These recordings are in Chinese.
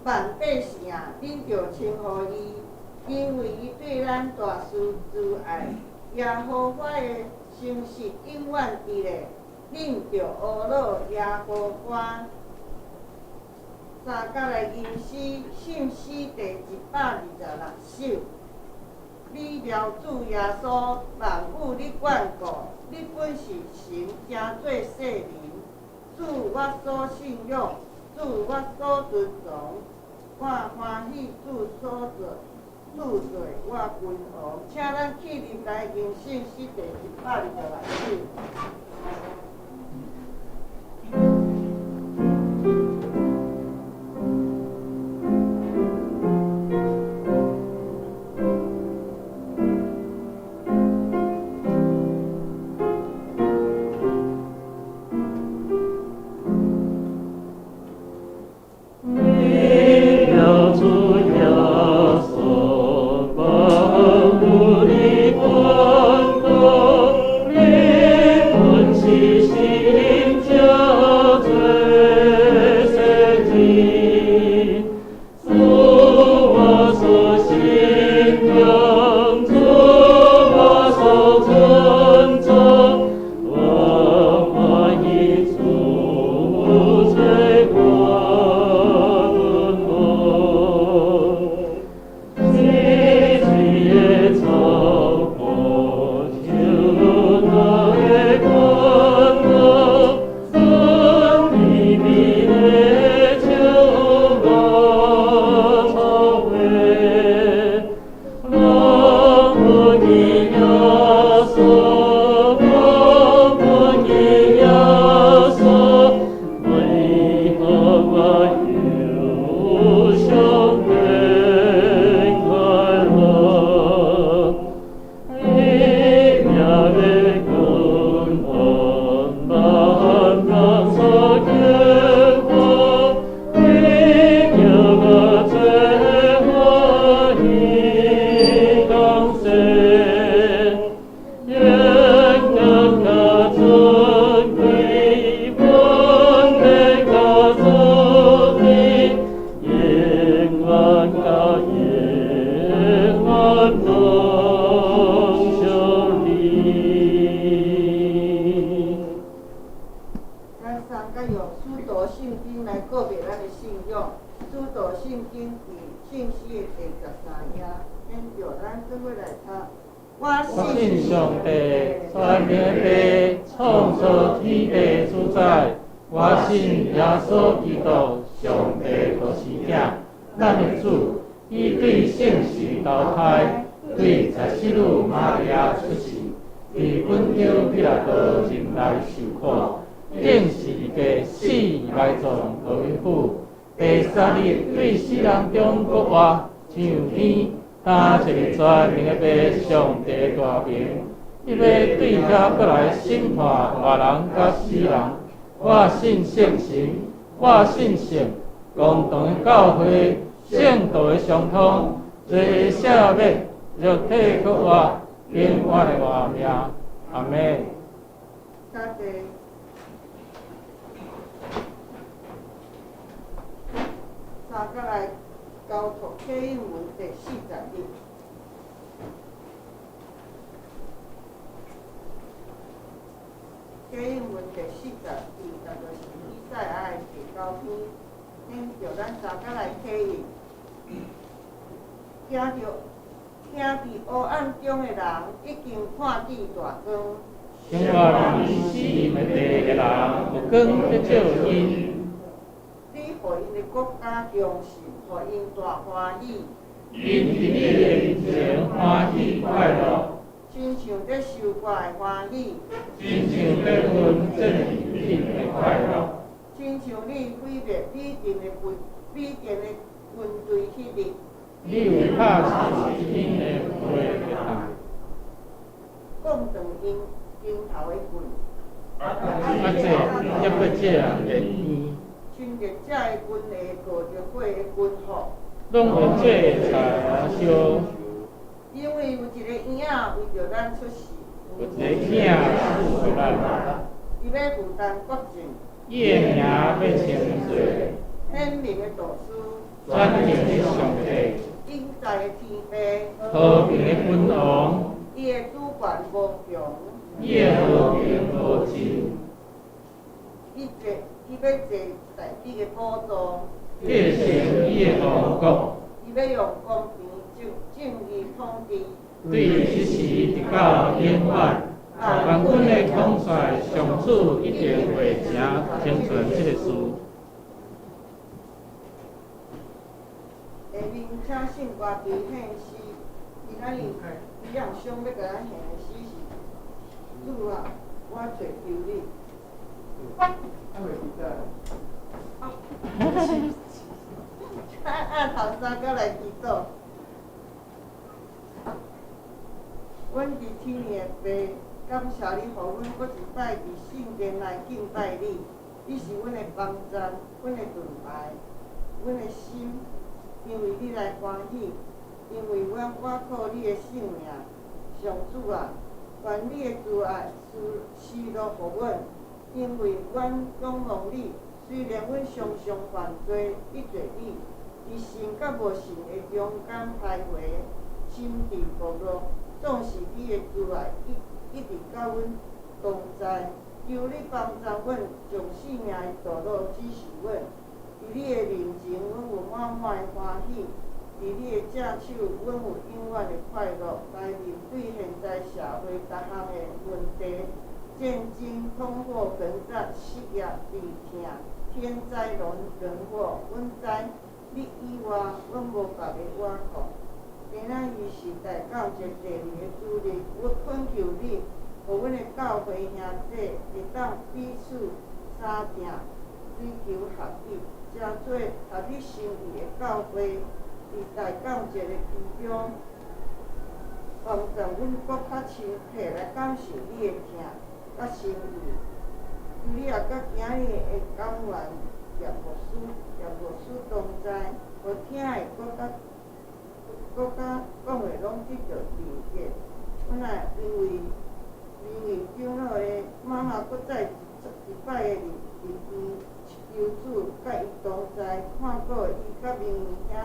万百姓，恁着称呼伊，因为伊对咱大施慈爱，耶和华的诚实永远伫咧。恁着学乐耶和华。三甲来吟诗，圣诗第126首。你了主耶稣，万物你眷顾，你本是神，诚做世人。主我所信仰，主我所尊崇，我欢喜主所做，主做我君王。请咱起立来吟圣诗第126首。我信上帝，全能的父，创造天地主宰。我信耶稣基督，上帝独生子，咱的主。伊对圣神投胎，对十七女玛利亚出世，伫本丢彼拉多人来受苦，定是第4埋葬为府。第3日对死人中国活上天。担一个全能的爸，上帝大名，伊要对遐过来审判活人甲死人。我信圣神，我信圣，共同的教会，圣道的相通，罪赦免，肉体复活，永远的活命。阿门。三甲来交托启应文第40日。启应文第40日，就是以赛亚的第9篇，免着咱三甲来启应。听伫黑暗中的人，已经看见大光。生活在死荫的地的人，有光在照因。你予因的国家强盛，予因大欢喜。因伫你的面前欢喜快乐，亲像在受挂的欢喜，亲像在分正义的快乐，亲像你毁灭美电的军队迄日。你为拍死因的会的人，讲断因头的棍。这也不这样的呢？侵略者的军下过着火的军火，拢会做柴烧。因为有一个婴仔为着咱出世，有一个囝属咱，伊要负担国政，伊的名要称做显明的导师，尊敬的上帝，应在的天父，和平的君王，伊的主权无穷，伊的和平无尽，伊要坐在你的宝座，继承伊的王国，伊要用公平正义统治。对一时直到永远。万军的统帅上主一定会成全这个事。下面请信歌队献诗，今仔日伊样想要甲咱献的诗是主啊，我做求你。按头三个来祈祷。阮伫天的爸，感谢你，互阮搁一摆伫圣殿内敬拜你。你是阮的帮站，阮的盾牌，阮的心，因为你来欢喜，因为我靠你的性命。上主啊，愿你的慈爱施落互阮，因为阮仰望你。虽然阮常常犯罪，得罪你，伫信甲无信的中间徘徊，心地堕落。总是你的慈爱一直甲阮同在，求你帮助阮，将性命的道路指示阮。伫你的面前，阮有满满的欢喜；伫你的正手，阮有永远的快乐。来面对现在社会各项的问题，战争、恐怖、强杀、失业、病痛、天灾人祸，阮知你以外，阮无别个倚靠。今仔日是大教节第2个主日，我恳求你，互阮的教会兄弟会当彼此相拼，追求合一，成做合你心意的教会。伫大教节的其中，帮助阮搁较深刻来感受你的疼甲心意。求你也甲今日的讲员叶牧师同在，互听的搁甲讲的拢得到理解。阮也因为长老的妈妈搁再一摆的入院求主，甲伊同在，看顾伊甲明兄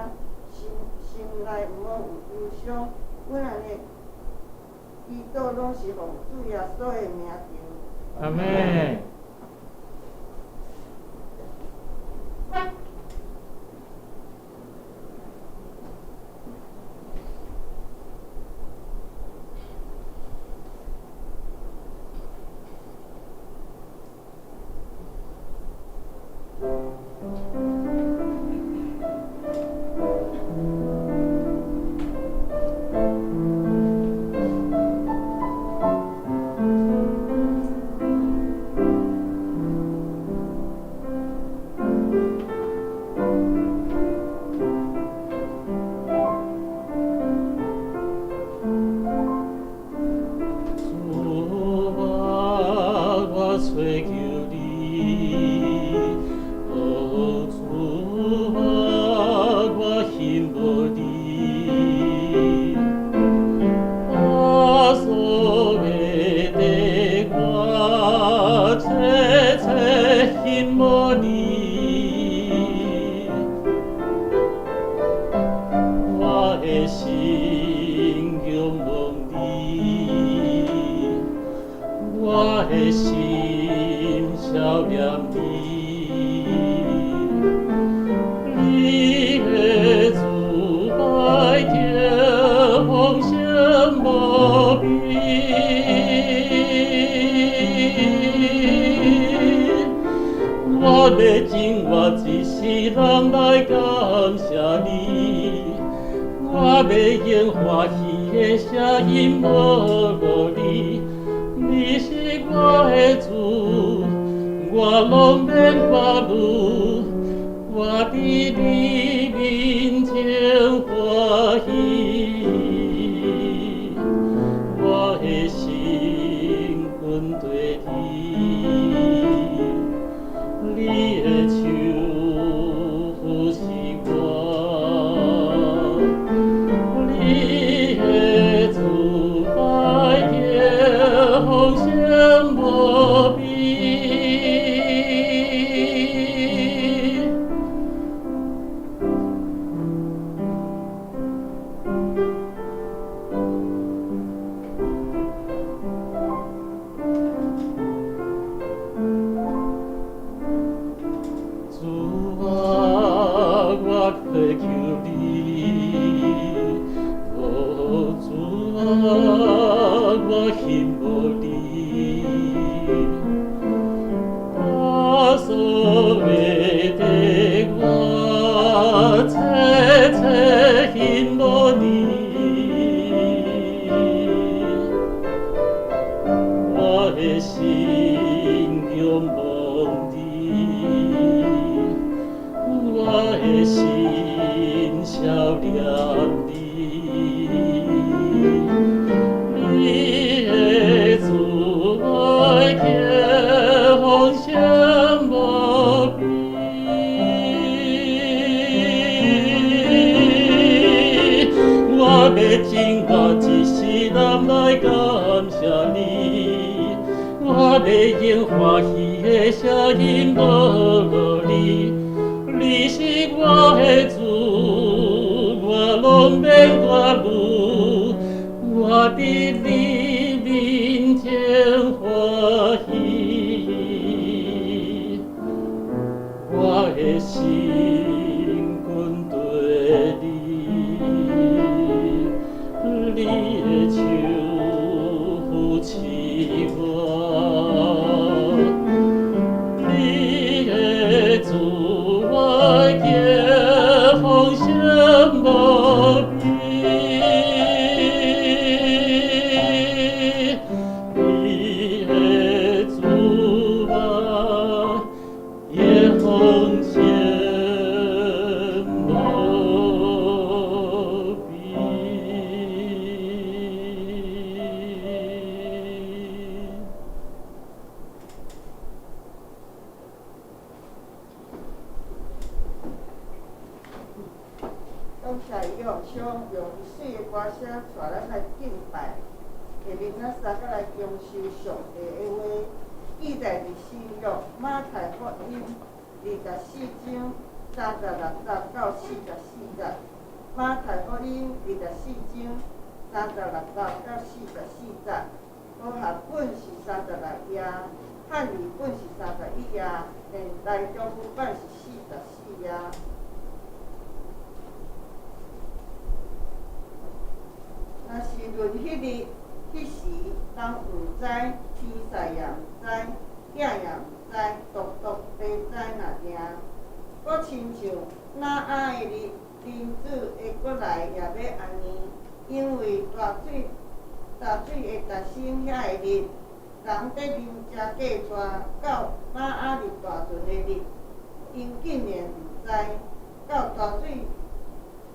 心内毋好有忧伤。阮安尼祈祷拢是奉主耶稣的名求。阿门。求你，哦主啊，我信无你，我所谓的我切切信无你，我的心仰望你。我的心笑念你，你的慈爱叫风声无边。我要尽我一世来感谢你，我要用欢喜的声音无你。你是我的主，我拢免歌舞，我伫你面前欢喜，我的心滚对你，你的手扶持我，你的主。我叫风声无边，你的主啊，也风声无边。刚才用一岁的歌声带咱来敬拜，下面咱三个来享受上帝的话，记在伫心约马太福音24章36节到44节，马太福音24章36节到44节，和合本是36页，汉语本是31页，现代中文版是44页。若是论迄时，人毋知，天使也毋知，囝也毋知，独地知若定。搁亲像哪阿的日，人子会搁来也要安尼，因为大水会达升遐个日，人得啉食嫁娶到哪阿日大船的日，因竟然毋知，到大水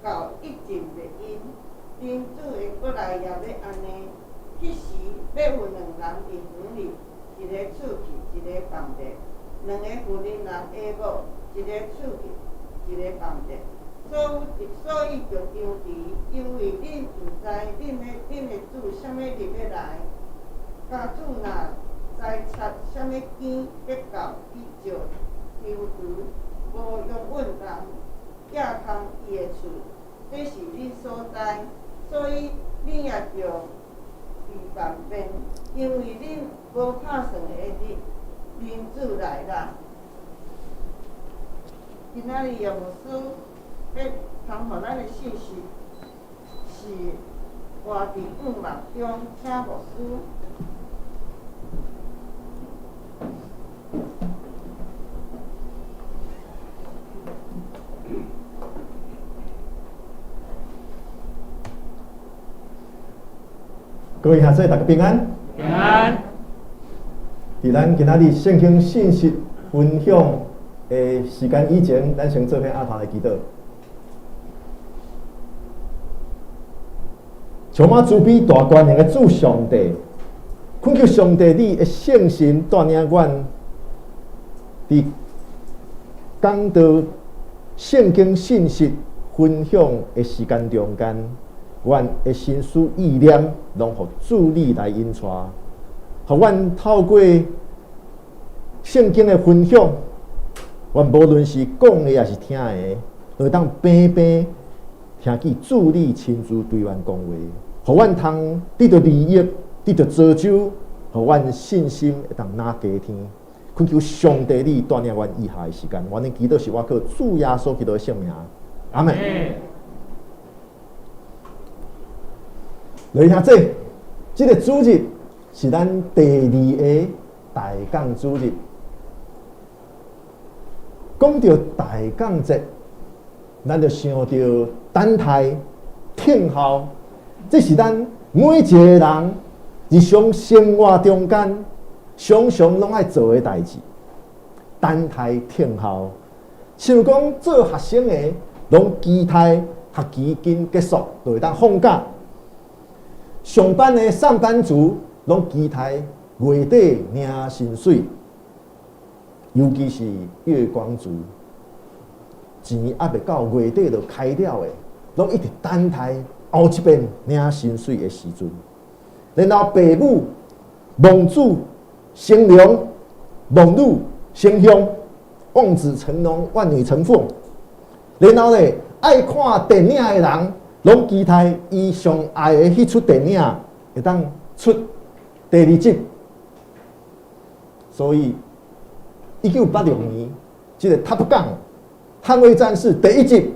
到一尽袂因。人子会过来也要安尼，迄时要有两人伫园里，一个出去，一个放地，两个妇人人下某，一个出去，一个放地。所以就张持，因为恁毋知恁的主啥物日要来。家主若知察啥物间要到，伊就张除，无用阮人寄空伊的厝，这是恁所知。所以恁也着预防便，因为恁无拍算的日，人子来啦。今仔日用书要通互咱的信息是活伫雾梦中，请牧师。各位兄弟，大家平安。平安。伫咱今仔日圣经信息分享的时间以前，咱先做片阿堂的祈祷。充满慈悲大权的主上帝，恳求上帝你的圣神带领阮，伫讲到圣经信息分享的时间中间。阮的心思意念，拢互主你来引带，互阮透过圣经的分享，阮无论是讲的也是听的，都会当平平听见主你亲自对阮讲话，互阮通得到利益，得到造就，互阮信心会当拿加天。恳求上帝你带领阮以下的时间，阮的祈祷是我靠主耶稣基督的圣名，阿们。来兄弟，这个主日是咱第2个大港主日。讲到大港节，咱就想到等待、听候，这是咱每一个人日常生活中间常常拢爱做的代志。等待、听候，像讲做学生的，拢期待学期紧结束，就会当放假。上班的上班族拢期待月底领薪水，尤其是月光族，钱还未到月底就开了的，拢一直等待后一遍领薪水的时阵。然后父母望子成龙，望女成香，望子成龙，望女成凤。然后呢，爱看电影的人，拢期待伊上爱的迄出电影会当出第2集。所以1986年，这个《Top Gun》捍卫战士第1集，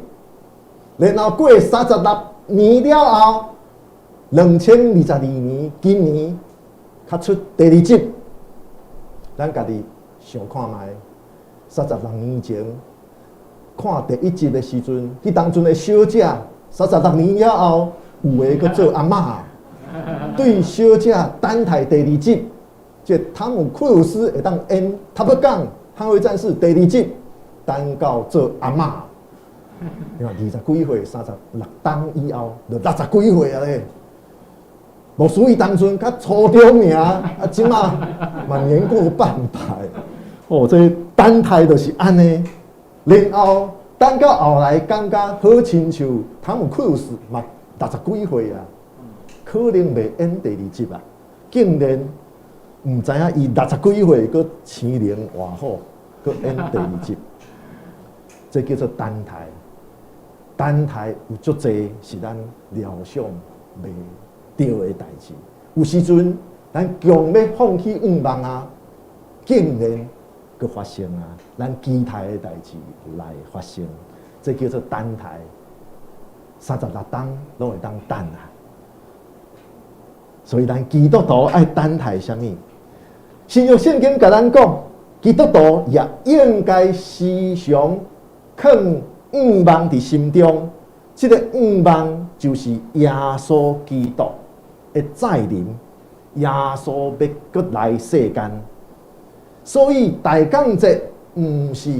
然后过36年了后，2022年今年较出第2集。咱家己想看卖，36年前看第1集的时阵，迄当阵的小姐，36年了后，有诶搁做阿嬷，对小姐等待第2集。这汤姆·克鲁斯会当演《Top Gun》捍卫战士第2集，等到做阿嬷。你看20几岁，36冬以后，就60几岁啊咧。无属于当阵较初中尔，即马嘛年过半百。哦，这等待就是安尼。然后等到后来，感觉好亲像汤姆·克鲁斯嘛60几岁啊，可能袂演第2集啊，竟然。唔知影伊60几岁，佮青年活好，佮演第2集，这叫做等待。等待有足侪是咱料想袂到的代志。有时阵，咱强要放弃愿望啊，竟然佮发生啊，咱期待的代志来发生，这叫做等待。36冬拢会当等啊，所以咱基督徒爱等待什么？新约圣经甲咱讲，基督徒也应该时常放愿望伫心中。这个愿望就是耶稣基督的再临，耶稣要搁来世间。所以大港节毋是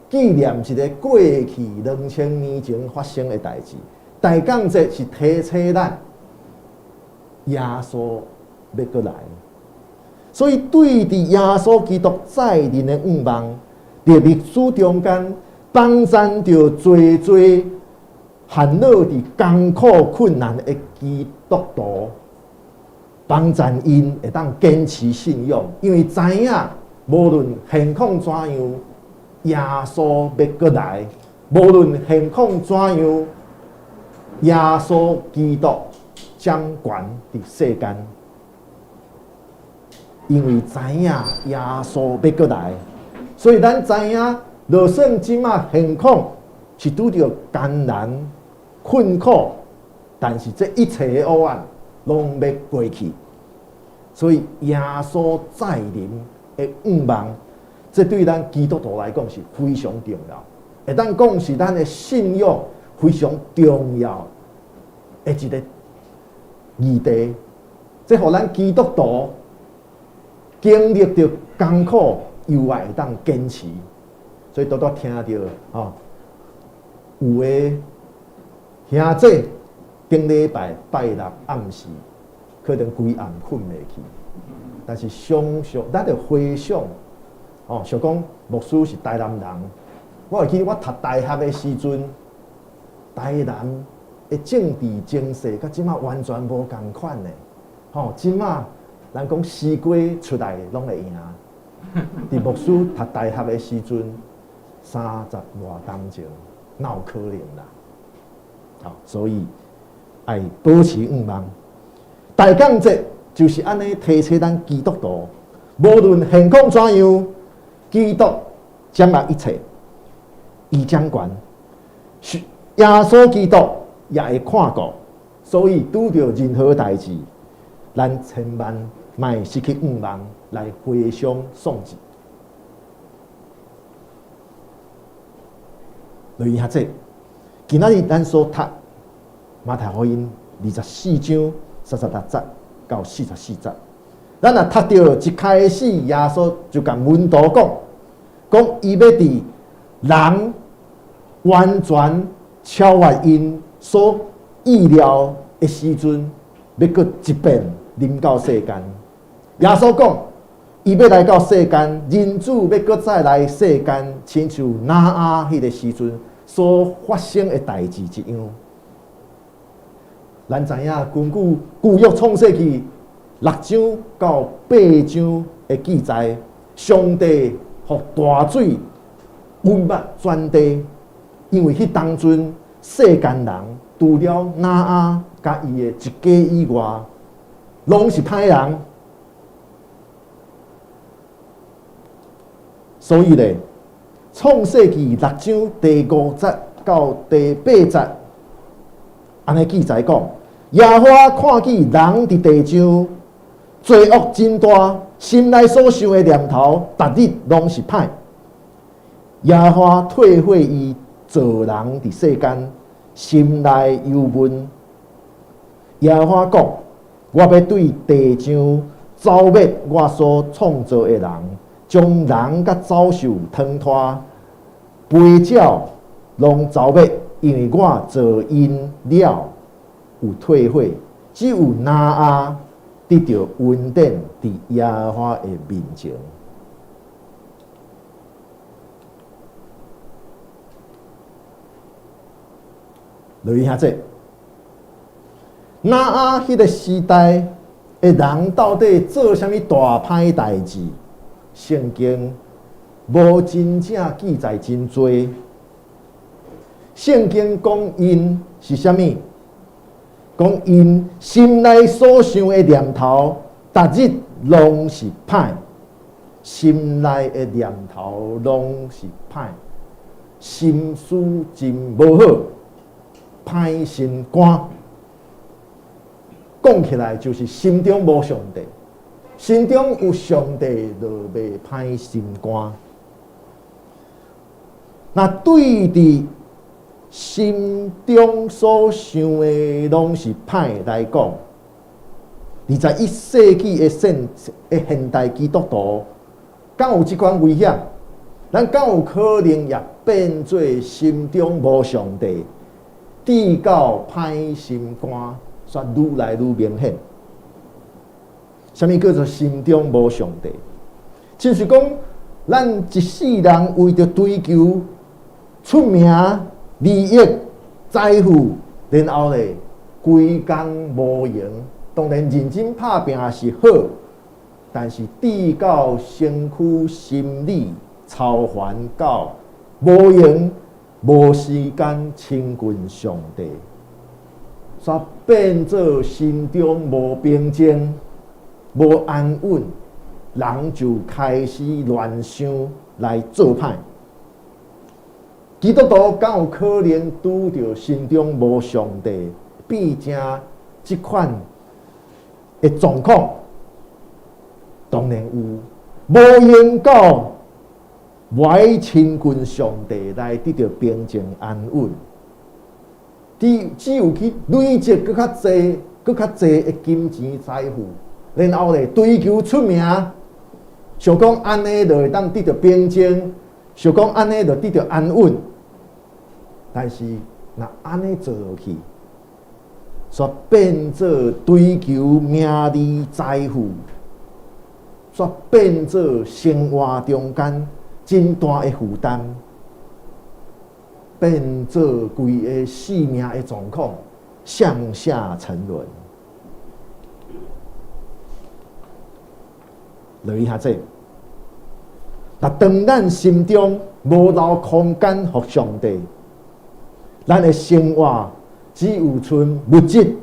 纪念一个过去2000年前发生的代志，大港节是提醒咱耶稣要搁来。所以，对伫耶稣基督再临的愿望，伫历史中间帮赞着最最烦恼伫艰苦困难的基督徒，帮赞因会当坚持信仰，因为知影无论现况怎样，耶稣要搁来；无论现况怎样，耶稣基督掌权伫世间。因为知影耶稣要搁来，所以咱知影，就算即马现况是拄着艰难、困苦，但是这一切的黑暗拢要过去。所以耶稣再临的愿望，这对咱基督徒来讲是非常重要，会当讲是咱的信仰非常重要的一个议题。这互咱基督徒经历着艰苦，又会当坚持，所以多多听到有的兄弟顶礼拜拜六暗时，可能规暗困袂去，但是咱着回想想讲牧师是台南人，我会记我读大学的时阵，台南的政治情势甲即马完全无共款呢。即马人讲西瓜出来拢会赢。伫牧师读大学的时阵，30外冬前，哪有可能啦？所以爱保持愿望。大港节就是安尼提醒咱基督徒，无论现况怎样，基督掌握一切，伊掌权，耶稣基督也会看顾，所以拄着任何代志，咱千万莫失去愿望来回乡送志。就以下这，今仔日咱所读马太福音24章36节到44节，咱若读到一开始，耶稣就甲门徒讲伊要伫人完全超越因所意料的时阵，要搁一遍临到世间。耶稣讲，伊要来到世间，人子要搁再来世间，亲像挪亚迄个时阵所发生的代志一样。咱知影，根据旧约创世纪6章到8章的记载，上帝互大水淹没全地，因为迄当阵世间人除了挪亚甲伊的一家以外，拢是歹人。所以咧，创世纪6章第5节到第8节，安尼记载讲，耶和华看见人伫地上罪恶真大，心内所想的念头，逐日拢是歹。耶和华退毁伊造人伫世间，心内忧闷。耶和华讲：我要对地上消灭我所创造的人，将人甲走兽、汤拖、飞鸟拢消灭，因为我造因了有退毁，只有挪亚得到稳定伫耶和华的面前。留意下这，挪亚迄个时代的人到底做啥物大歹代志？圣经无真正记载真多。圣经讲因是啥物？讲因心内所想的念头，逐日拢是歹。心内的念头拢是歹，心思真无好。歹心肝，讲起来就是心中无上帝，心中有上帝就袂歹心肝。那对伫心中所想的拢是歹来讲，21世纪的现代基督徒，敢有即款危险？咱敢有可能也变做心中无上帝？地到歹心肝，煞愈来愈明显。什么叫做心中无上帝？就是讲，咱一世人为着追求出名、利益、财富，然后咧规工无闲。当然，认真打拼也是好，但是地到身躯心理超凡到无闲。无时间亲近上帝，煞变做心中无平静、无安稳，人就开始乱想来做歹。基督徒敢有可能拄着心中无上帝，变成即款的状况？当然有，无用到。歪亲近上帝来得到平静安稳，只有去累积更较侪的金钱财富，然后咧追求出名，想讲安尼就会当得到平静，想讲安尼就得到安稳。但是若安尼做落去，煞变做追求名利财富，煞变做生活中间。真大的负担，变做规个生命的状况向下沉沦。留意下这，那当咱心中无留空间给上帝，咱的生活只有剩物质、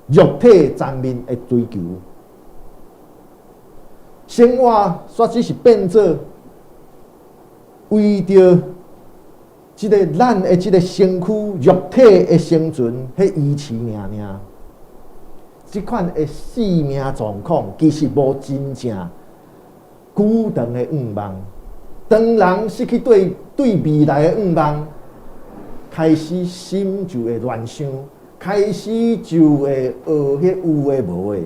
肉体层面的追求，生活煞只是变做。为着咱的即个身躯肉体的生存，迄维持命命。即款的生命状况，其实无真正久长的愿望。当人失去对未来的愿望，开始心就会乱想，开始就会学迄有诶无诶。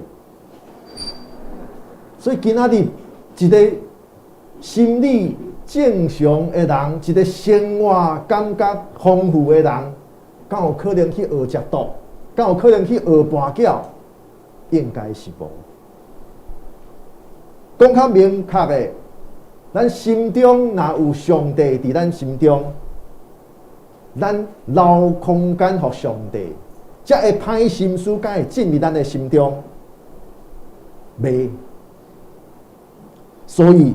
所以今仔日一个心理正常的人，一个生活感觉丰富的人，敢有可能去学食赌？敢有可能去学跋筊？应该是无。讲较明确的，咱心中若有上帝伫咱心中，咱留空间予上帝，才会歹心思才会进入咱的心中。袂，所以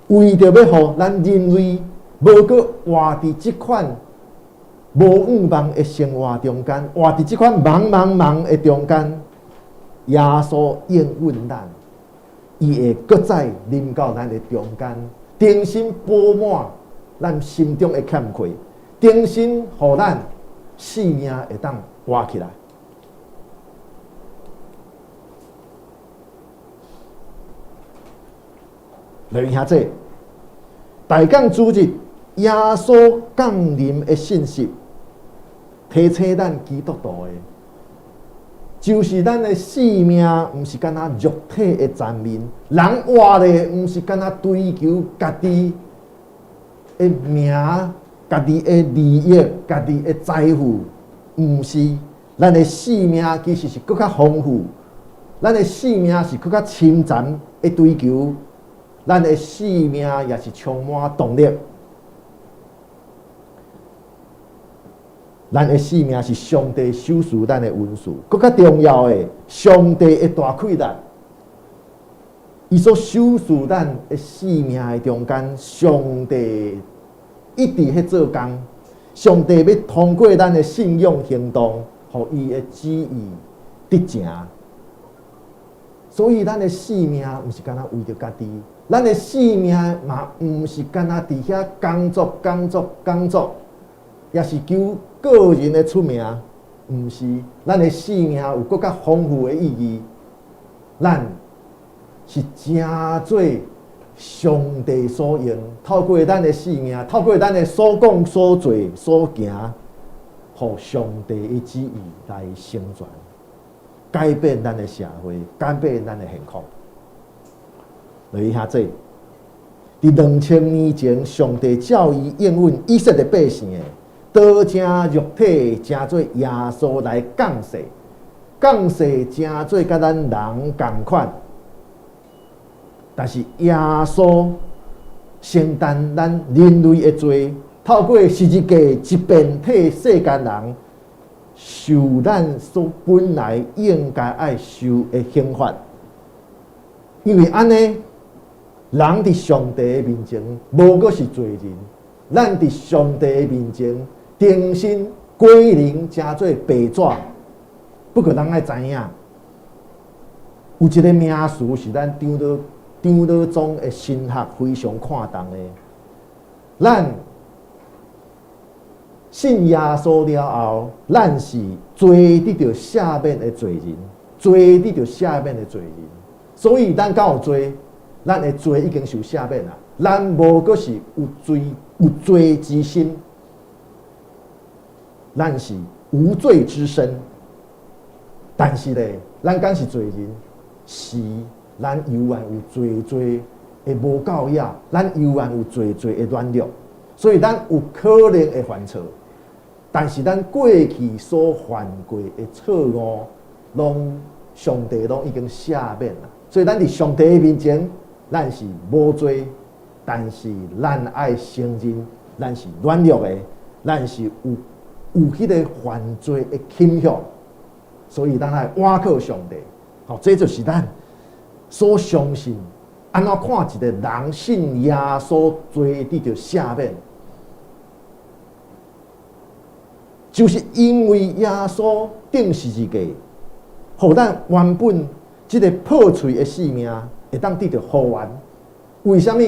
为着要互咱人类无搁活伫即款无愿望的生活中间，活伫即款茫的中间。耶稣应允咱，伊会搁再临到咱的中间，重新补满咱心中的欠缺，重新互咱生命会当活起来。弟兄姊妹，大港主日耶稣降临的信息，提醒咱基督徒的。就是咱的生命，毋是干那肉体的残面，人活的毋是干那追求家己的名、家己的利益、家己的财富，毋是。咱的生命其实是更较丰富，咱的生命是更较深层的追求，咱的生命也是充满动力。咱的生命是上帝收拾咱的恩赐，更较重要的，上帝的大气力，伊所收拾咱的生命的中间，上帝一直喺做工，上帝要通过咱的信仰行动，互伊的旨意得成。所以咱的生命毋是干那为着家己，咱的生命嘛毋是干那伫遐工作，也是求个人的出名，毋是。咱的生命有更较丰富的意义，咱是真做上帝所用，透过咱的生命，透过咱的所讲所做所行，互上帝的旨意来成全，改变咱的社会，改变咱的现况。你下这，伫2000年前，上帝教伊应允以色列百姓的。道成肉体，成做耶稣来降世，降世成做甲咱人同款。但是耶稣承担咱人类的罪，透过十字架一遍替世间人受咱所本来应该爱受的刑罚。因为安尼，人伫上帝的面前无过是罪人，咱伫上帝的面前。重新归零，成做白纸。不过，人爱知影，有一个名词是咱张老宗的神学非常看重的。咱信耶稣了后，咱是罪得到赦免的罪人，罪得到赦免的罪人。所以，咱敢有罪，咱的罪已经受赦免了，咱无过是有罪之心。咱是无罪之身，但是咧，咱敢是罪人，是咱犹原有罪的无教养，咱犹原有罪的软弱，所以咱有可能会犯错，但是咱过去所犯过的错误，上帝拢已经赦免了，所以咱伫上帝的面前，咱是无罪，但是咱爱承认，咱是软弱的，咱是有迄个犯罪的倾向，所以咱来倚靠上帝。好，这就是咱所相信。安怎看一个人信耶稣罪得到赦免，就是因为耶稣钉十字架，互咱原本这个破碎的生命会当得到复原。为什么？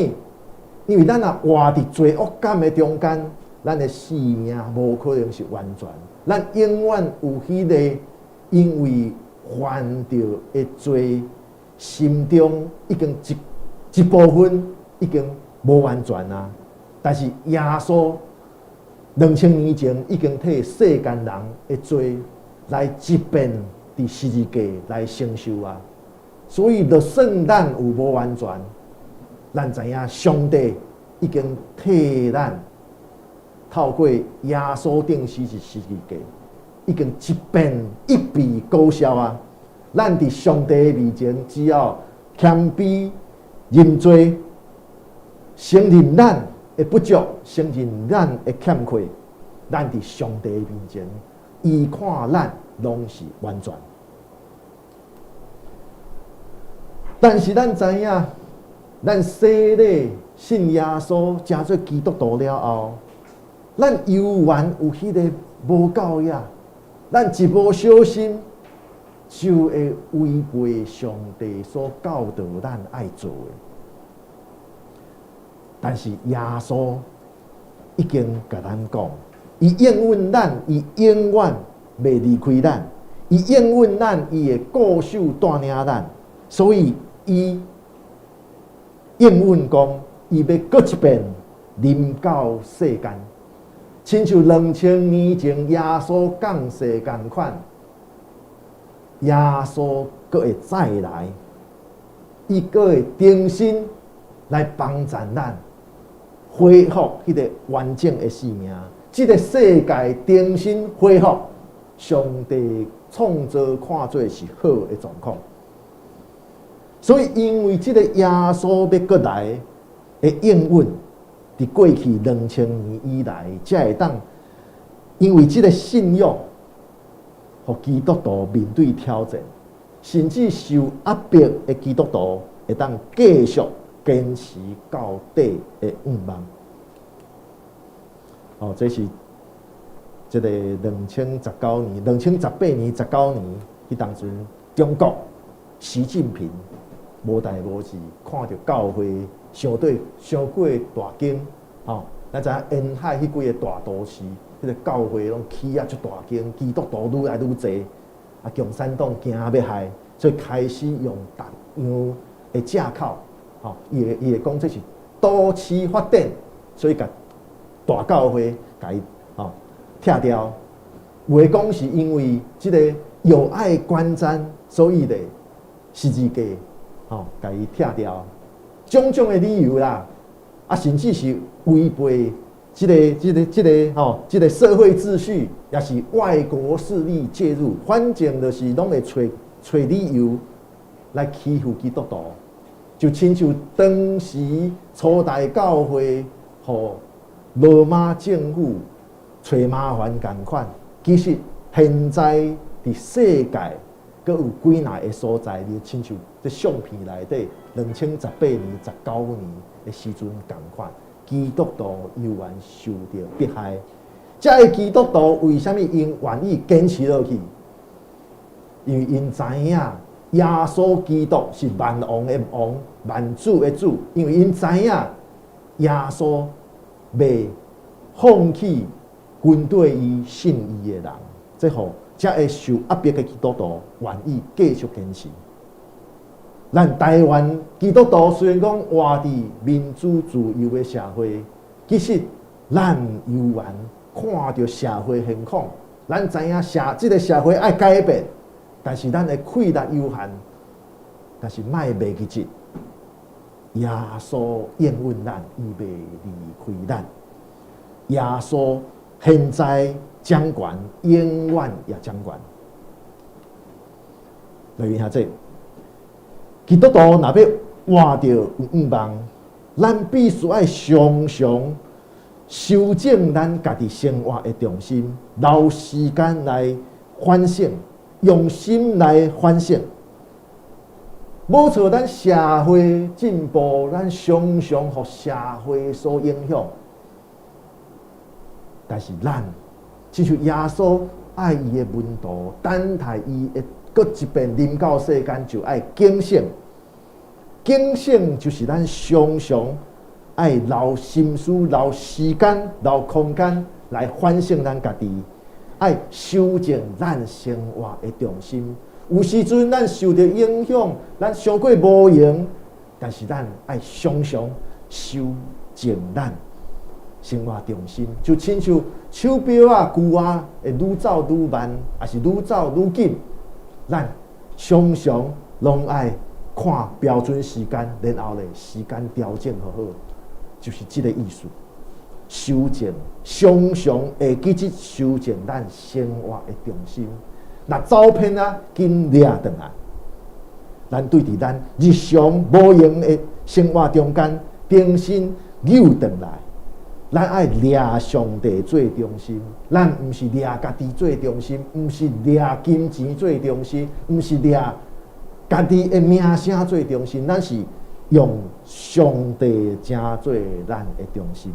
因为咱若活伫罪恶感的中间。咱的生命无可能是完全，咱永远有迄个因为犯着的罪，心中已经一部分已经无完全啊。但是耶稣2000年前已经替世间人的罪来一遍伫十字架来承受啊。所以，就算咱有无完全，咱知影上帝已经替咱透过耶稣钉死是十字架，已经一遍一笔勾销啊！咱伫上帝面前，只要谦卑认罪，承认咱的不足，承认咱的欠缺，咱伫上帝面前，伊看咱拢是完全。但是咱知影，咱洗礼信耶稣，成做基督徒了后，咱犹原有迄个无教养，咱一无小心，就会违背上帝所教导咱爱做的。但是耶稣已经甲咱讲，伊应允咱，伊永远袂离开咱，伊应允咱，伊会固守带领咱，所以伊应允讲，伊要搁一遍临到世间，亲像2000年前耶稣降世共款，耶稣搁会再来，伊搁会重新来帮助咱，恢复迄个完整的生命。这个世界重新恢复，上帝创造看做是好的状况。所以，因为这个耶稣要过来的应允，伫过去2000年以来，才会当因为这个信仰，互基督徒面对挑战，甚至受压迫的基督徒会当继续坚持到底的愿望。哦，这是这个2018年19年，迄当阵中国习近平无代无志，看到教会相过大经，吼，咱知影沿海迄几个大都市，迄个教会拢起啊足大经，基督徒愈来愈侪，啊，共产党惊要害，所以开始用各样的借口，吼，伊会讲这是都市发展，所以甲大教会甲伊吼拆掉。有的讲是因为即个有爱观瞻，所以咧十字架。吼，甲伊拆掉，种种的理由啦，啊，甚至是违背这个社会秩序，也是外国势力介入，反正就是拢会找理由来欺负基督徒，就亲像当时初代教会和罗马政府找麻烦同款。其实现在伫世界，阁有几若个所在，你亲像这相片内底2018年、19年的时阵同款，基督徒犹原受到迫害。这个基督徒为什么因愿意坚持落去？因为因知影耶稣基督是万王的王、万主的主。因为因知影耶稣未放弃军队伊信伊的人，这好。才会受压迫的基督徒愿意继续坚持。咱台湾基督徒虽然讲活伫民主自由的社会，其实咱犹原看到社会现况，咱知影这个社会爱改变，但是咱的气力有限，但是莫袂记住，耶稣应允咱，伊袂离开咱。耶稣现在掌权，永远也掌权。来看下这，基督徒若要活着有愿望，咱必须要常常修正咱家己生活的重心，留时间来反省，用心来反省。无错，咱社会进步，咱常常互社会所影响，但是咱亲像耶稣爱伊的门徒，等待伊会搁一遍临到世间，就爱警醒。警醒就是咱常常爱留心思、留时间、留空间来反省咱家己，爱修正咱生活的重心。有时阵咱受到影响，咱伤过无用，但是咱爱常常修正咱生活重心，就亲像手表啊、牛啊，会愈走愈慢，还是愈走愈紧。咱常常拢爱看标准时间，然后咧时间调整好好，就是这个意思。修正，常常会记得修正咱生活的重心。若走偏啊，紧抓转来。咱对伫咱日常无用的生活中间，重新扭转来。咱爱抓上帝做中心，咱毋是抓家己做中心，毋是抓金钱做中心，毋是抓家己的名声做中心，咱是用上帝正做咱的中心。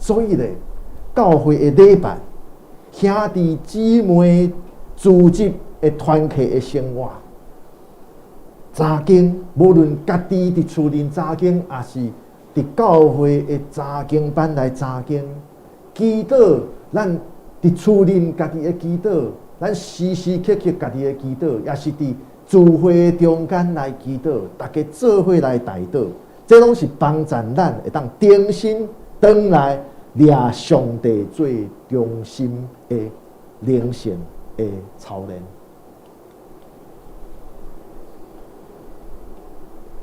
所以咧，教会的礼拜，兄弟姊妹组织的团契的生活，查经，无论家己伫厝里查经，也是伫教会的查经班来查经，祈祷，咱伫厝里家己的祈祷，咱时时刻刻家己的祈祷，也是伫聚会中间来祈祷，大家做伙来代祷，这拢是帮助咱会当定心转来抓上帝做中心的灵性的操练。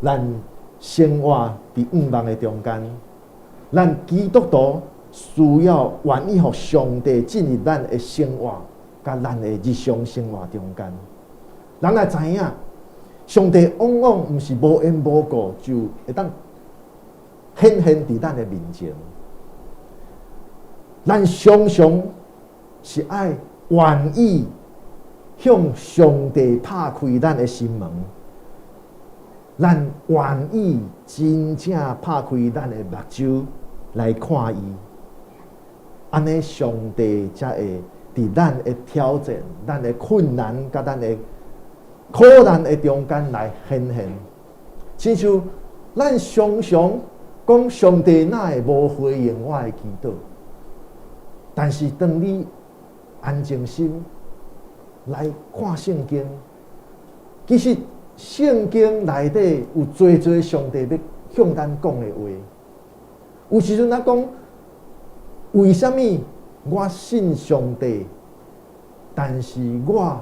咱生活伫五忙的中间，咱基督徒需要愿意互上帝进入咱的生活，甲咱的日常生活中间。咱也知影，上帝往往毋是无缘无故就会当显现伫咱的面前。咱常常是爱愿意向上帝拍开咱的心门。咱愿意真正拍开咱的目睭来看伊，安尼上帝才会伫咱的挑战、咱的困难、甲咱的苦难的中间来显现。亲像咱常常讲上帝哪会无回应我的祈祷，但是当你安静心来看圣经，其实圣经内底有最最上帝要向咱讲的话。有时阵咱讲，为什么我信上帝，但是我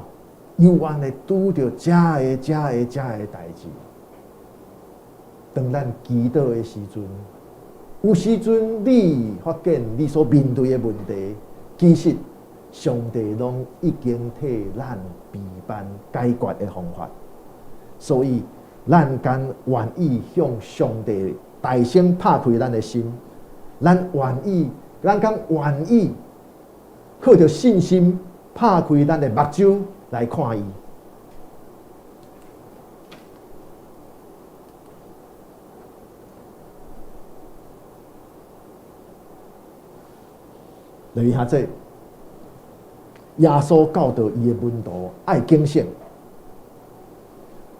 又安尼拄着这个代志？当咱祈祷的时阵，有时阵你发现你所面对的问题，其实上帝拢已经替咱备办解决的方法。所以，咱敢愿意向上帝大声拍开咱的心，咱敢愿意靠着信心拍开咱的目睭来看伊。留意下这，耶稣教导伊的门徒爱警醒。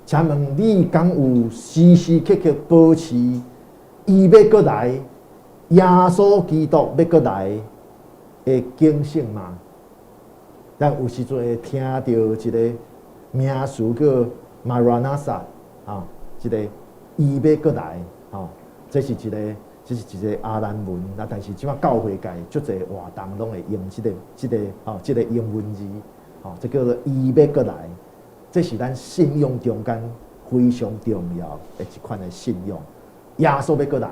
请问你敢有时时刻刻保持伊要过来，耶稣基督要过来的警醒吗？咱有时阵会听到一个名词叫 Maranatha 啊，一个伊要过来啊，这是一个阿兰文，那但是即摆教会界足侪活动拢会用这个英文字，这叫做伊要过来。这是咱信仰中间非常重要的一款的信仰。耶稣要过来，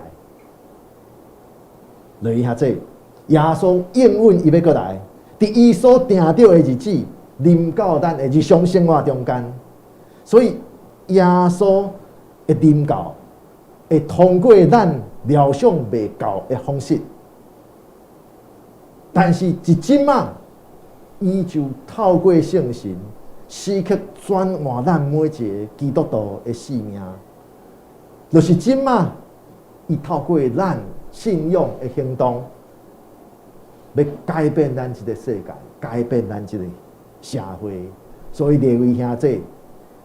留意下这，耶稣应允伊要过来，伫伊所定着的日子，临到咱的日常生活中间。所以耶稣的临到会通过咱料想未到的方式，但是一今仔，伊就透过圣神。时刻转换咱每一个基督徒的性命，就是今仔，伊透过咱信仰的行动，要改变咱这个世界，改变咱这个社会。所以列位兄弟，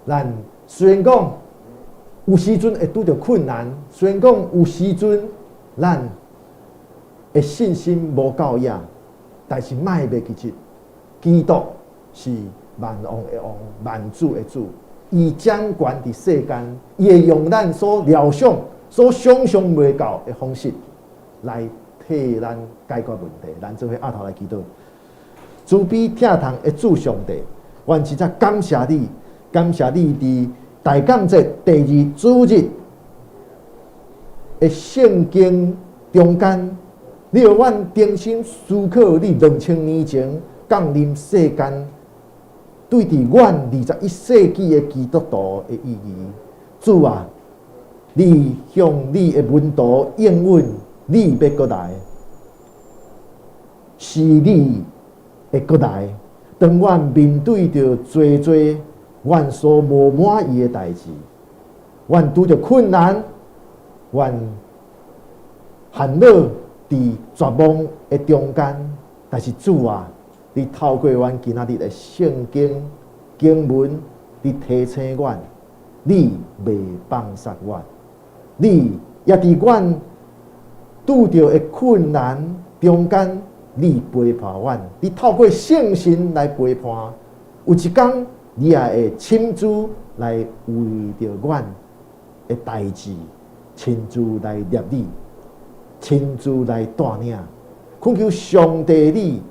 咱虽然讲有时阵会拄着困难，虽然讲有时阵咱的信心无够野，但是莫袂记住，基督是万王的王，万主的主，伊掌权伫世间，伊会用咱所料想、所想象袂到的方式来替咱解决问题。咱做伙压头来祈祷，慈悲疼痛的主上帝，愿实在感谢你，感谢你伫大感节第2主日的圣经中间，你让阮重新思考你2000年前降临世间，对伫阮21世纪的基督徒的意义。主啊，你向你的门徒应允，你要过来，是你会过来。当阮面对着最最阮所无满意的代志，阮拄着困难，阮烦恼伫绝望的中间，但是主啊，你透过阮今仔日的圣经经文，你提醒阮，你袂放杀阮，你也伫阮拄着的困难中间，你陪伴阮，你透过圣神来陪伴。有一天，你也会亲自来为着阮的代志，亲自来立你，亲自来带领。恳求上帝你，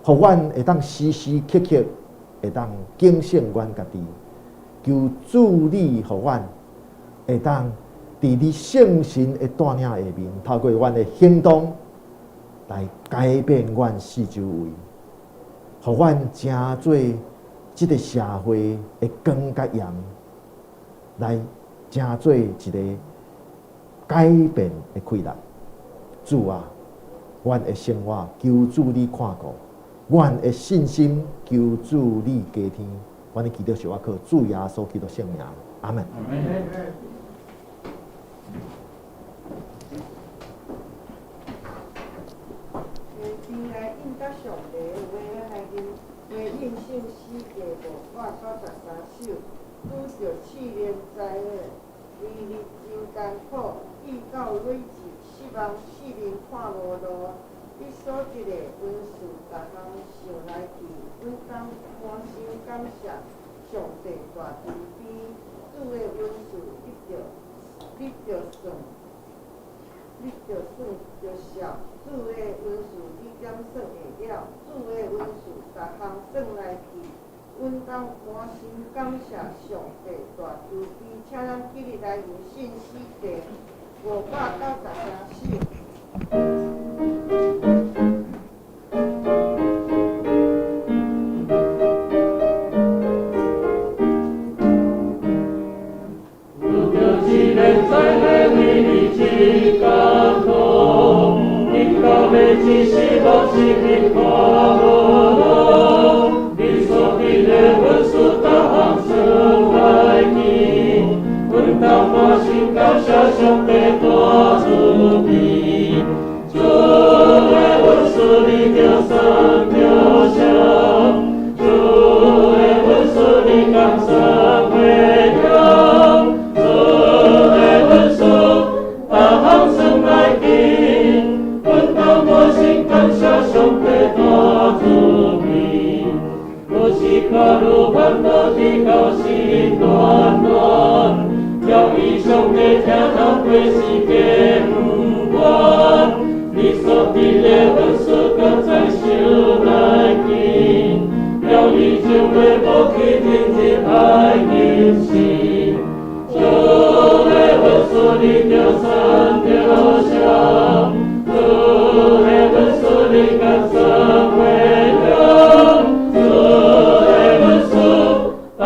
互阮会当时时刻刻会当警醒阮家己。求主你互阮会当伫你圣神的带领下面，透过阮的行动来改变阮四周围，互阮成做这个社会的光甲阳，来成做一个改变的开端。主啊，阮的生活求主你看顾，阮的信心求主你加添。阮的祈祷是我靠主耶稣基督圣名，阿门。前来应甲上帝的话来应信诗歌593首，拄着试炼灾厄，日日真艰苦，遇到累积，失望四面看无路。你所得的恩赐，逐项想来去，阮当欢心感谢上帝大慈悲，主的恩赐，你着算着少，主的恩赐你点算会了，主的恩赐逐项算来去，阮当欢心感谢上帝大慈悲。请咱今日来用信诗歌593首。只是无是你看无，你所给的恩赐，逐项算来去，阮当欢心感谢上帝大慈悲。主的恩赐你着算着少，主的恩赐你甘算袂了，主的恩赐逐项算来去。我心感谢上帝大慈悲，我是卡路烦恼的高心暖暖，要以上帝听到过世界不完，你所给的恩赐搁再想来去，要以情为无去天天爱人心，主的恩赐你着算着少。主的恩赐你甘算袂了，主的恩赐逐项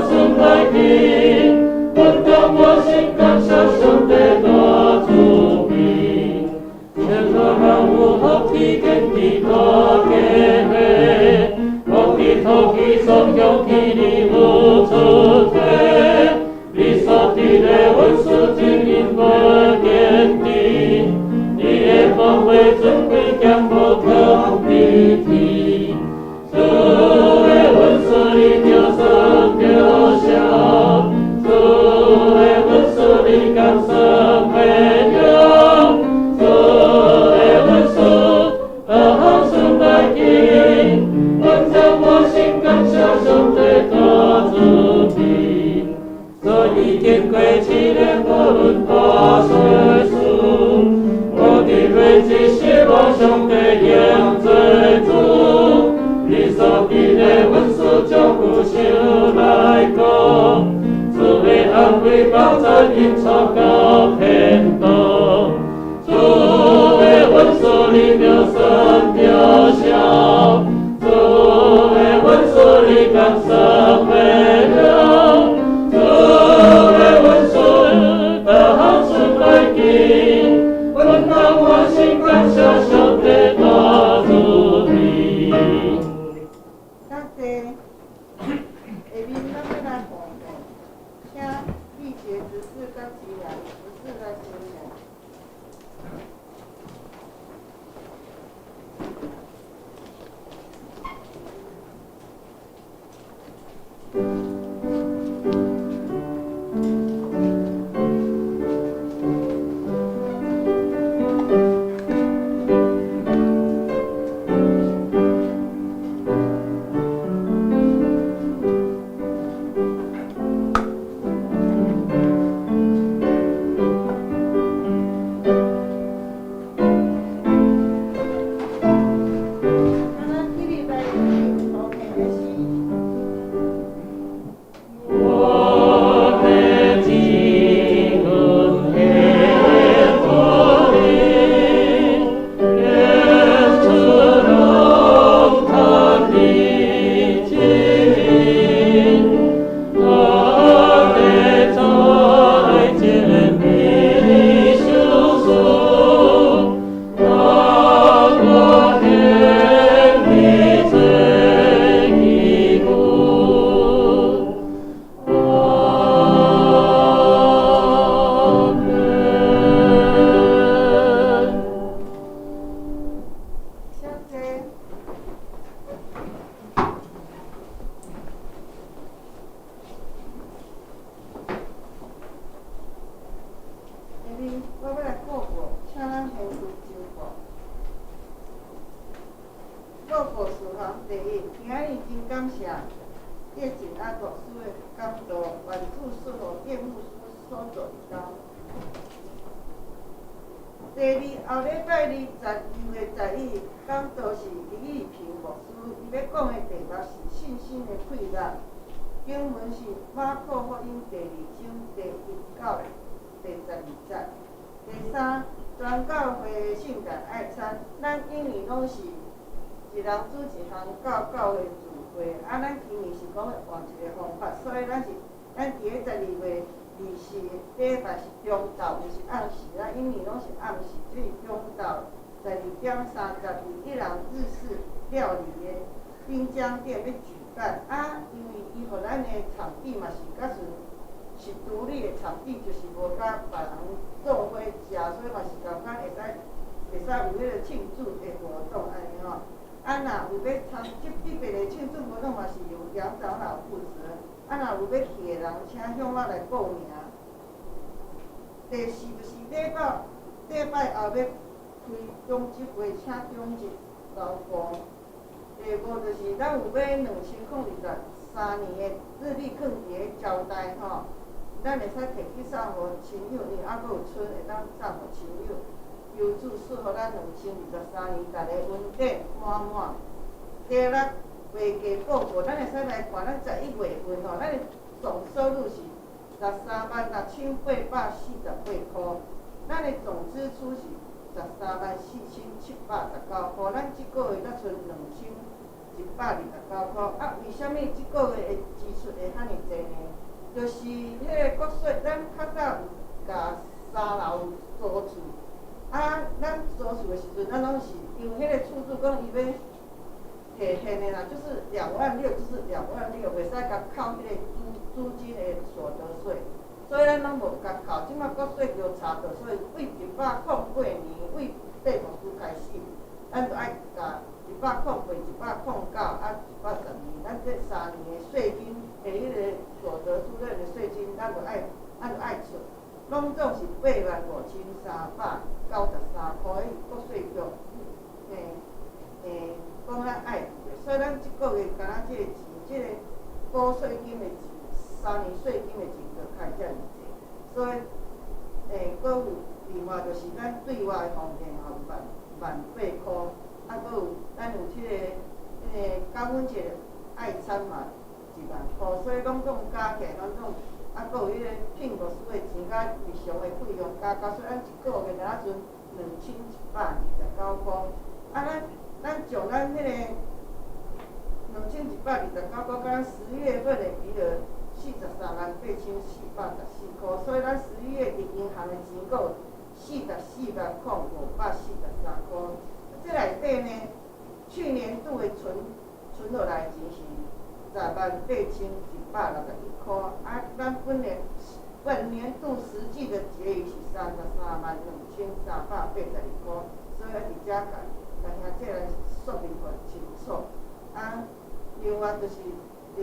算来去，阮当我心感谢上帝大慈悲。全所万有福气坚持大家的，福气土气所向起你无出体，你所得的恩赐真因果。感谢上帝大慈悲，所以经过7年阮大岁数，我的累积希望上帝应做主，你所给的阮事将不想来讲，主的安慰保证因错到天堂，主的阮所你着神着笑，主的阮所你感伤的了，主的阮所的好事来见，阮当我心感谢上帝大慈悲。咱这下面咱要来报告，请缔结执事甲其人执事来宣言。我要来报告，请咱先读经报。报告事项第一，今仔日真感谢叶景安牧师的讲道，愿主赐予叶牧师所做的工。第二，后礼拜22月11日，讲道是李玉平牧师，伊要讲的题目是信心的溃烂。经文是马可福音第2章第1到第12节。第三，全教会圣诞爱餐，咱因为拢是一人煮一项到教会聚会，咱今年是讲要换一个方法，所以咱伫咧12月24礼拜是中昼，毋是暗时，因为拢是暗时，所以中昼12点32一人日式料理的滨江店要举办因为伊互咱的场地嘛是甲是独立的场地，就是无甲别人做伙食，所以嘛是共款会使有迄个庆祝的活动安尼吼。若有要参即别的庆祝活动嘛是由杨长老负责。若有要去的人，请向我来报名。第四就是礼拜后要开中级会，请中级劳工。第五就是咱有要2023年的日历放伫咧招待吼。咱会使摕去送互亲友，因为还佫有剩会当送互亲友。求主赐互咱2023年逐个稳定满满。第六，会计报告，咱会使来看咱11月份吼，咱的总收入是13604848块，咱的总支出是134719块，咱即个月才剩2129块。为虾米即个月的支出会遐尼济呢？就是迄个国税，咱较早有甲3楼租厝，咱租厝的时阵，咱拢是因为迄个厝主讲伊要提现的啦，就是26000，就是26000，袂使甲扣迄个租金的所得税，所以咱拢无甲扣。即摆国税就查到，所以为108年，为地牧师开始，咱就爱甲108、109、112，咱这3年的税金的迄个所得税的税金，咱就爱出，拢总是85393块，国税局讲咱爱付的，所以咱即个月敢若这个钱高税金的钱，3年税金的钱就开遮尔济，所以搁有另外就是咱对外的方面吼18000箍，啊，搁有咱有迄个高温节爱餐嘛10000箍，所以拢总加起来，拢总啊，搁有迄个聘律师的钱甲日常的费用加，所以咱一个月若剩2129箍。啊，咱从咱迄个2129箍，甲咱10月份的余额438414箍，所以咱11月伫银行的钱够44万块543箍。这内底呢，去年度的存落来的钱是108161箍，啊，咱本年度实际的结余是332382箍，所以伫遮甲兄弟来说明互清楚。啊，另外就是7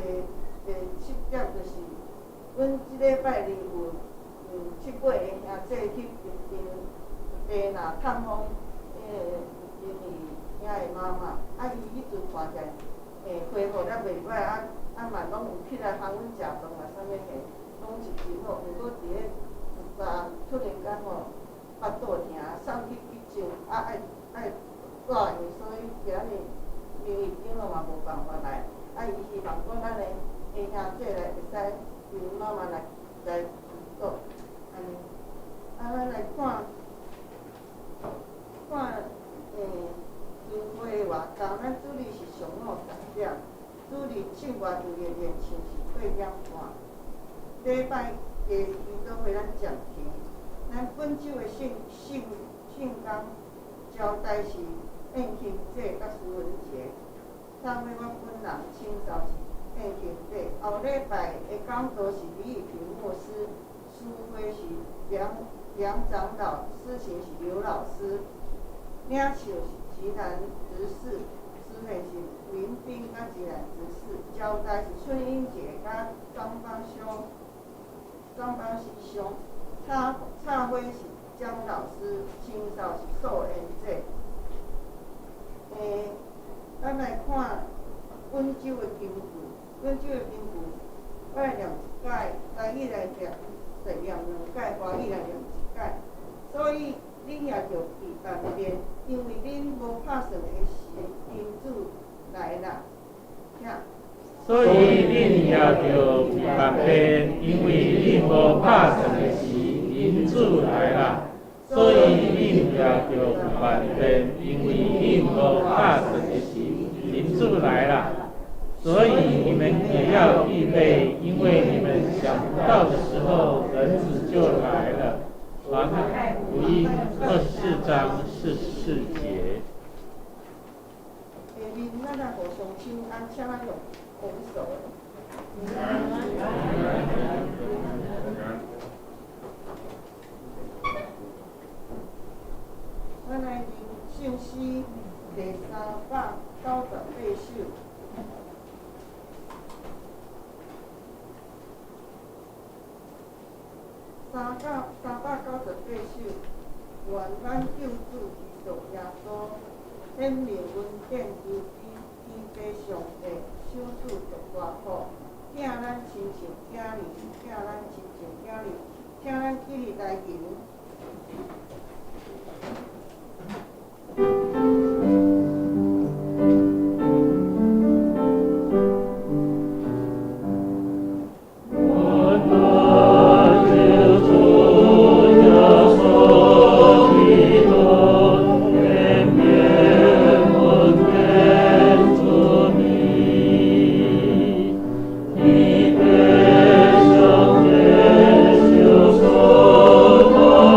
点就是，阮即礼拜二有7、8个兄弟去地那探访因伊遐的妈妈，啊，伊迄阵看起来恢复了袂歹，啊嘛拢有起来喊阮食饭啊，啥物个拢是真好。毋过伫咧突然间吼腹肚疼，送去急诊，爱挂院，所以今日名义顶了嘛无办法来，啊，伊希望讲咱的兄弟来会使由妈妈来辅导，安尼，啊，咱来看聚会活动，咱主日是上午10点，主日庆元有个练琴是8点半，礼拜加祈祷会咱暂停。咱本周的庆功交代是宴庆节甲诗文节，参与我本人清扫是宴庆节。后礼拜的讲道是李宇平牧师，书会是梁长老，诗情是刘老师，领袖是吉南执事，师妹是林斌甲吉南执事，交代是春英姐甲张邦师兄，插花是江老师，清扫是寿宴节。咱来看本周的金句，我来念一解，台语来念2解，华语来念1解。所以恁也着避万变，因为恁无拍算的时，天主来啦。听。所以恁也着避万变，因为恁无拍算的时，天主来啦。所以恁也着避万变，因为恁无拍算的时，天主来啦。所以你们也要预备，因为你们想不到的时候，人子就来了。马太福音24章44节。下面咱来互相请安，请咱用拱手。咱来念圣诗第398首。398首，愿咱救主基督耶稣，显明阮见主天地上帝，手主着大好，请咱亲像囝儿，请咱起立来吟。Oh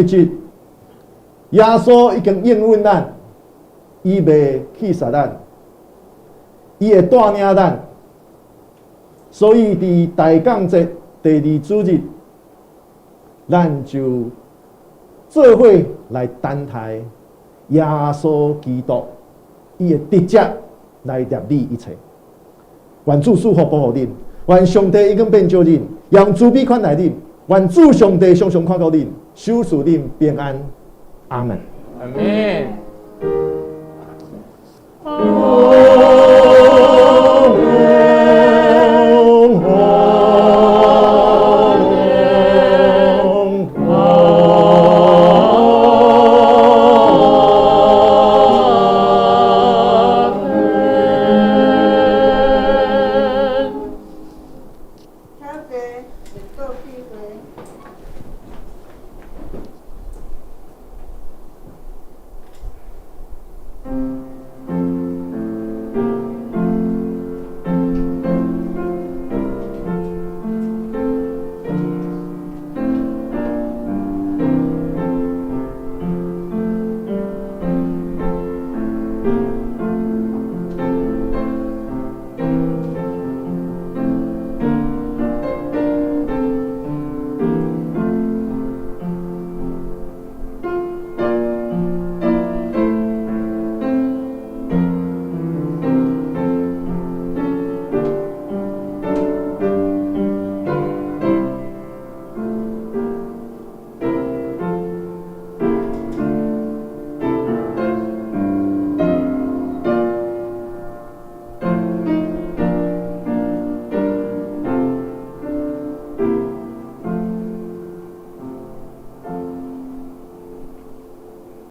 其实耶稣已经应允咱，伊袂去杀咱，伊会带领咱。所以伫大降节第二主日，咱就做伙来等待耶稣基督，伊会直接来接你一切。愿主赐福保护恁，愿上帝已经变救恁，用慈悲款待恁，愿主上帝常常看顾恁，守护恁平安。阿门。阿门。